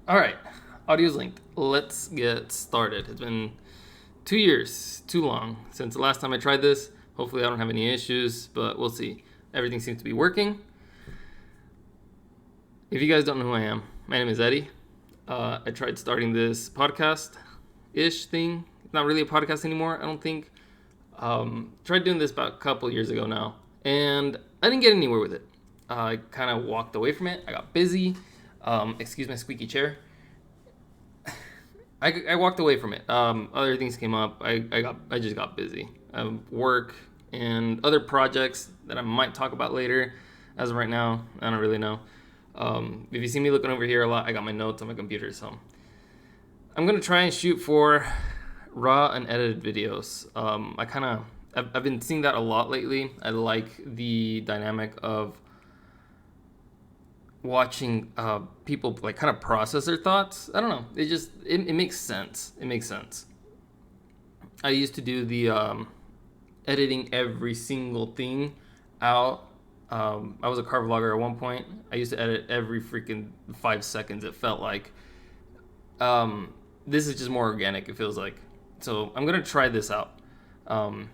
All right, audio's linked. Let's get started. It's been 2 years, too long, since the last time I tried this. Hopefully, I don't have any issues, but we'll see. Everything seems to be working. If you guys don't know who I am, my name is Eddie. I tried starting this podcast-ish thing. It's not really a podcast anymore, I don't think. Tried doing this about a couple years ago now, and I didn't get anywhere with it. I kind of walked away from it. I got busy. Excuse my squeaky chair. I walked away from it. Other things came up. I just got busy. Work and other projects that I might talk about later. As of right now, I don't really know. If you see me looking over here a lot, I got my notes on my computer, so I'm gonna try and shoot for raw and edited videos. I've been seeing that a lot lately. I like the dynamic of watching people like kind of process their thoughts. I don't know. It makes sense. It makes sense. I used to do the editing every single thing out. I was a car vlogger at one point. I used to edit every freaking 5 seconds. It felt like. This is just more organic. It feels like. So I'm gonna try this out. Um,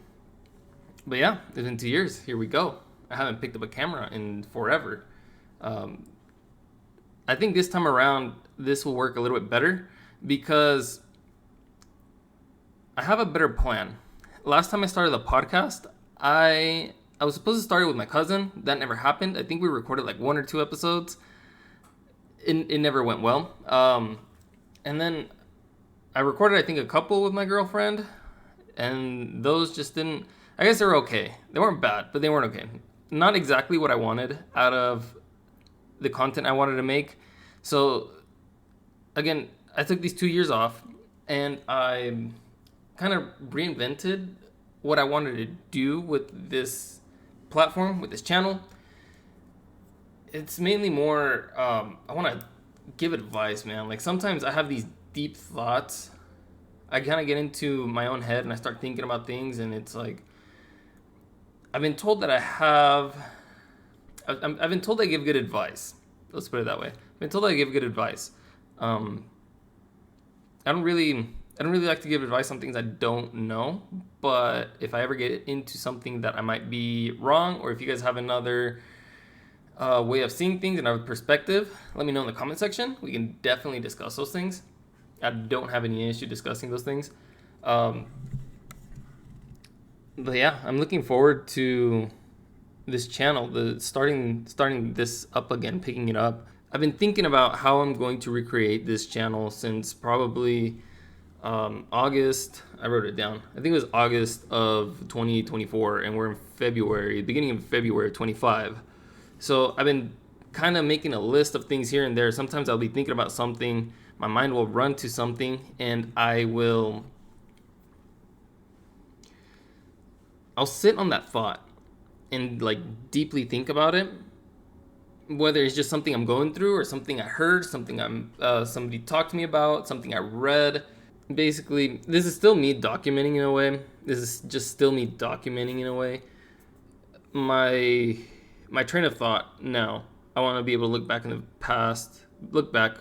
but yeah, it's been 2 years. Here we go. I haven't picked up a camera in forever. Um, I think this time around this will work a little bit better because I have a better plan. Last time I started the podcast, I was supposed to start it with my cousin. That never happened. I think we recorded like one or two episodes. It never went well. And then I recorded I think a couple with my girlfriend, and those just didn't. I guess they were okay. They weren't bad, but they weren't okay. Not exactly what I wanted out of the content I wanted to make. So again, I took these 2 years off, and I kind of reinvented what I wanted to do with this platform, with this channel. It's mainly more, I want to give advice, man. Like sometimes I have these deep thoughts. I kind of get into my own head and I start thinking about things, and it's like, I've been told that I've been told I give good advice. Let's put it that way. I've been told I give good advice. Um, I don't really like to give advice on things I don't know. But if I ever get into something that I might be wrong, or if you guys have another way of seeing things, another perspective, let me know in the comment section. We can definitely discuss those things. I don't have any issue discussing those things. Um, but yeah, I'm looking forward to this channel, the starting this up again, picking it up. I've been thinking about how I'm going to recreate this channel since probably August. I wrote it down. I think it was August of 2024, and we're in February, beginning of February 25. So I've been kind of making a list of things here and there. Sometimes I'll be thinking about something, my mind will run to something, and I'll sit on that thought and like deeply think about it, whether it's just something I'm going through or something I heard, something somebody talked to me about, something I read. Basically, this is still me documenting in a way. This is just still me documenting in a way. My train of thought now. I want to be able to look back in the past, look back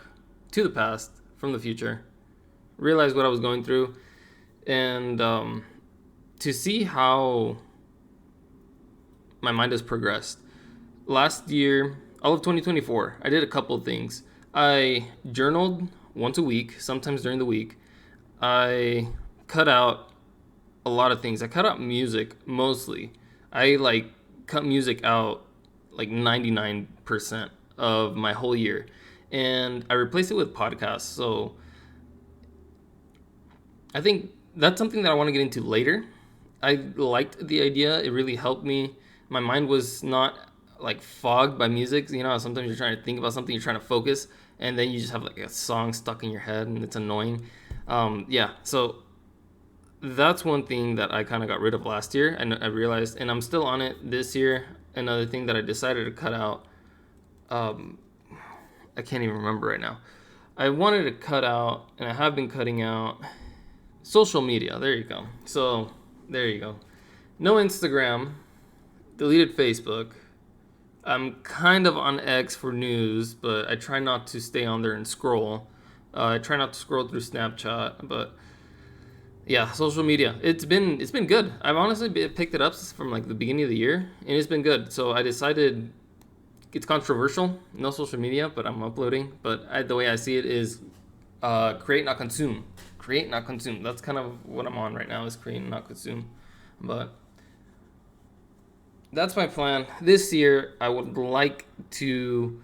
to the past from the future, realize what I was going through, and to see how my mind has progressed. Last year, all of 2024, I did a couple of things. I journaled once a week, sometimes during the week. I cut out a lot of things. I cut out music mostly. I like cut music out like 99% of my whole year. And I replaced it with podcasts. So I think that's something that I want to get into later. I liked the idea. It really helped me. My mind was not like fogged by music. You know, sometimes you're trying to think about something, you're trying to focus, and then you just have like a song stuck in your head, and it's annoying. Yeah, so that's one thing that I kind of got rid of last year, and I realized, and I'm still on it this year. Another thing that I decided to cut out, um, I can't even remember right now. I wanted to cut out, and I have been cutting out social media. There you go. So there you go. No Instagram, deleted Facebook. I'm kind of on X for news, but I try not to stay on there and scroll. I try not to scroll through Snapchat, but yeah, social media. It's been good. I've honestly picked it up from like the beginning of the year, and it's been good. So I decided it's controversial. No social media, but I'm uploading. But the way I see it is create, not consume. Create, not consume. That's kind of what I'm on right now, is create, not consume. But that's my plan. This year, I would like to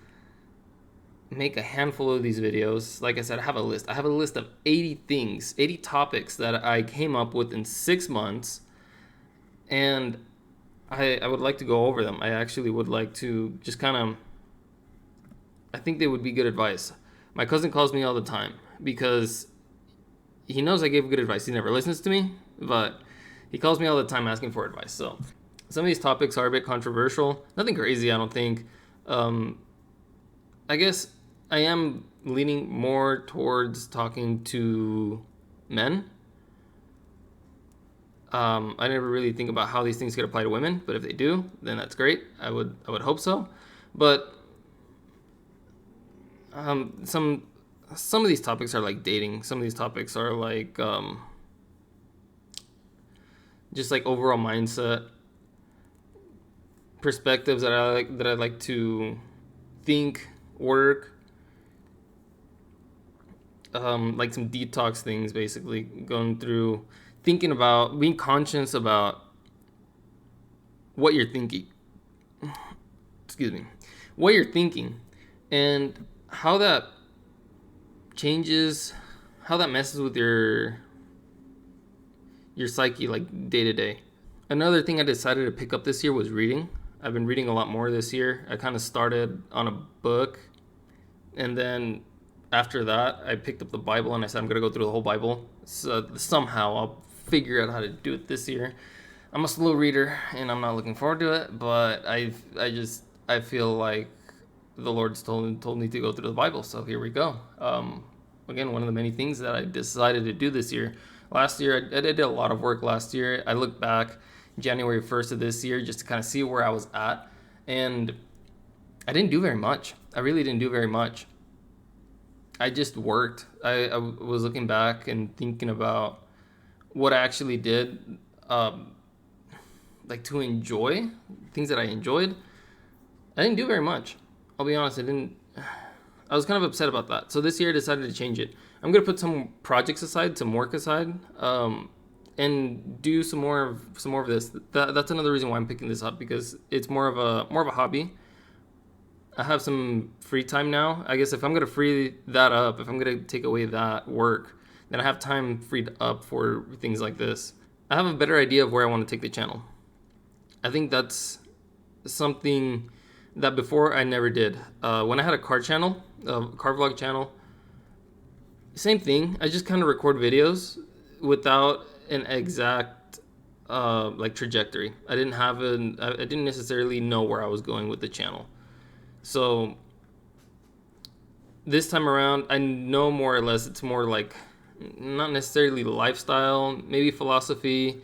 make a handful of these videos. Like I said, I have a list. I have a list of 80 things, 80 topics that I came up with in 6 months. And I would like to go over them. I actually would like to just kind of, I think they would be good advice. My cousin calls me all the time because he knows I gave good advice. He never listens to me, but he calls me all the time asking for advice. So some of these topics are a bit controversial. Nothing crazy, I don't think. I guess I am leaning more towards talking to men. I never really think about how these things could apply to women, but if they do, then that's great. I would hope so. But some of these topics are like dating. Some of these topics are like just like overall mindset, perspectives that I like to think, work. Like some detox things, basically going through, thinking about, being conscious about what you're thinking. Excuse me, what you're thinking, and how that changes, how that messes with your psyche, like day to day. Another thing I decided to pick up this year was reading. I've been reading a lot more this year. I kind of started on a book, and then after that, I picked up the Bible and I said I'm gonna go through the whole Bible. So somehow I'll figure out how to do it this year. I'm a slow reader and I'm not looking forward to it, but I feel like the Lord's told me to go through the Bible. So here we go. Again, one of the many things that I decided to do this year. Last year, I did a lot of work last year. I looked back January 1st of this year just to kind of see where I was at, and I didn't do very much. I really didn't do very much. I just worked. I was looking back and thinking about what I actually did, like to enjoy things that I enjoyed. I didn't do very much. I'll be honest. I was kind of upset about that. So this year I decided to change it. I'm gonna put some projects aside, some work aside, and do some more of this. That's another reason why I'm picking this up, because it's more of a hobby. I have some free time now. I guess if I'm gonna free that up, if I'm gonna take away that work, then I have time freed up for things like this. I have a better idea of where I want to take the channel. I think that's something that before I never did. When I had a car channel, a car vlog channel, same thing. I just kind of record videos without an exact like trajectory. I didn't necessarily know where I was going with the channel. So this time around, I know more or less. It's more like not necessarily lifestyle, maybe philosophy,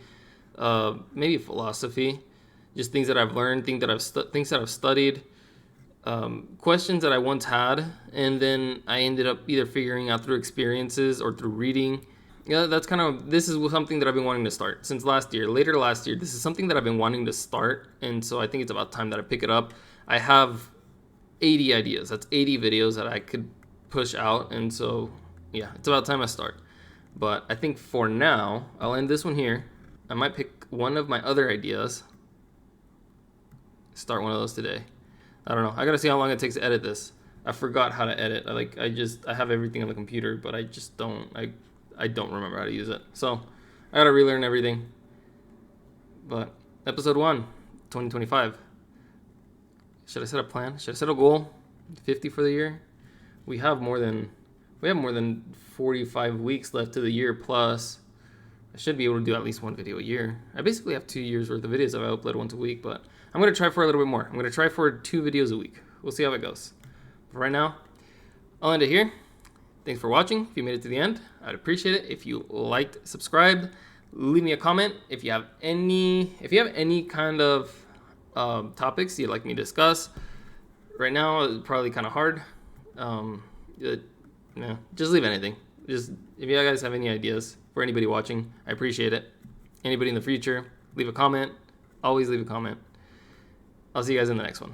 just things that I've learned, things that I've studied, questions that I once had, and then I ended up either figuring out through experiences or through reading. Yeah, this is something that I've been wanting to start since later last year. This is something that I've been wanting to start, and so I think it's about time that I pick it up. I have 80 ideas. That's 80 videos that I could push out, and so yeah, it's about time I start. But I think for now, I'll end this one here. I might pick one of my other ideas, start one of those today. I don't know. I gotta see how long it takes to edit this. I forgot how to edit. I have everything on the computer, but I just don't. I don't remember how to use it. So I gotta relearn everything. But episode 1, 2025. Should I set a plan? Should I set a goal? 50 for the year? We have more than 45 weeks left to the year, plus I should be able to do at least one video a year. I basically have 2 years worth of videos if I upload once a week, but I'm going to try for a little bit more. I'm going to try for 2 videos a week. We'll see how it goes. But right now, I'll end it here. Thanks for watching. If you made it to the end, I'd appreciate it. If you liked, subscribed, leave me a comment. If you have any kind of topics you'd like me to discuss. Right now, it's probably kind of hard. Yeah, just leave anything. Just if you guys have any ideas for anybody watching, I appreciate it. Anybody in the future, leave a comment. Always leave a comment. I'll see you guys in the next one.